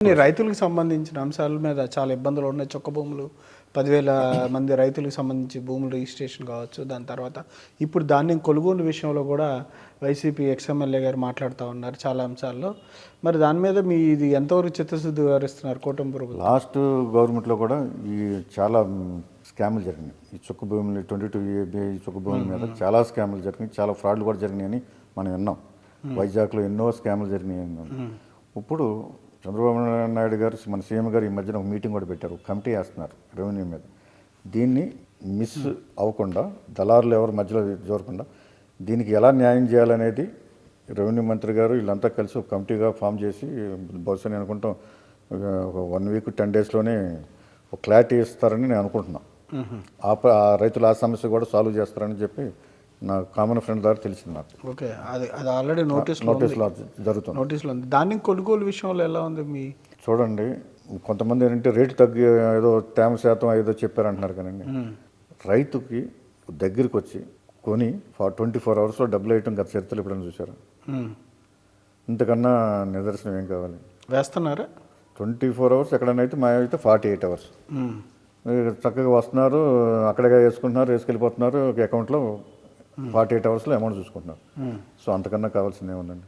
రైతులకు సంబంధించిన అంశాల మీద చాలా ఇబ్బందులు ఉన్నాయి. చొక్క భూములు 10,000 మంది రైతులకు సంబంధించి భూములు రిజిస్ట్రేషన్ కావచ్చు. దాని తర్వాత ఇప్పుడు ధాన్యం కొనుగోలు విషయంలో కూడా వైసీపీ ఎక్స్ఎమ్మెల్యే గారు మాట్లాడుతూ ఉన్నారు చాలా అంశాల్లో. మరి దాని మీద మీ ఇది ఎంతవరకు చిత్తశుద్ధి వివరిస్తున్నారు కూటమి ప్రభుత్వం? లాస్ట్ గవర్నమెంట్లో కూడా ఈ చాలా స్కామ్లు జరిగినాయి. ఈ చొక్క భూములు 22 ఈ చొక్క భూముల మీద చాలా స్కామ్లు జరిగినాయి, చాలా ఫ్రాడ్లు కూడా జరిగినాయని మనం విన్నాం. వైజాగ్లో ఎన్నో స్కామ్లు జరిగినాయి. ఇప్పుడు చంద్రబాబు నాయుడు గారు మన సీఎం గారు ఈ మధ్యన ఒక మీటింగ్ కూడా పెట్టారు, కమిటీ వేస్తున్నారు రెవెన్యూ మీద. దీన్ని మిస్ అవ్వకుండా, దళారులు ఎవరు మధ్యలో జోరకుండా దీనికి ఎలా న్యాయం చేయాలనేది రెవెన్యూ మంత్రి గారు వీళ్ళంతా కలిసి ఒక కమిటీగా ఫామ్ చేసి బహుశా నేను అనుకుంటాం ఒక 1 వీక్ 10 డేస్లోనే ఒక క్లారిటీ ఇస్తారని నేను అనుకుంటున్నాను. ఆ రైతులు ఆ సమస్య కూడా సాల్వ్ చేస్తారని చెప్పి నా కామన్ ఫ్రెండ్ ద్వారా తెలిసింది నాకు. ఓకే, అది ఆల్రెడీ నోటీస్లో జరుగుతుంది. నోటీస్లో ఉంది. ధాన్యం కొనుగోలు విషయంలో ఎలా ఉంది మీ? చూడండి, కొంతమంది ఏంటంటే రేటు తగ్గి ఏదో తేమ శాతం ఏదో చెప్పారంటున్నారు కానీ రైతుకి దగ్గరికి వచ్చి కొని 24 అవర్స్లో డబ్బులు వేయటం గత చరిత్రలు ఎప్పుడైనా చూసారా? ఇంతకన్నా నిదర్శనం ఏం కావాలి? వేస్తున్నారా? 24 అవర్స్ ఎక్కడైనా అయితే మా అయితే 48 అవర్స్ చక్కగా వస్తున్నారు, అక్కడగా వేసుకుంటున్నారు, వేసుకెళ్ళిపోతున్నారు, ఒక అకౌంట్లో 48 అవర్స్లో అమౌంట్ చూసుకుంటున్నారు. సో అంతకన్నా కావాల్సిందే ఉందండి.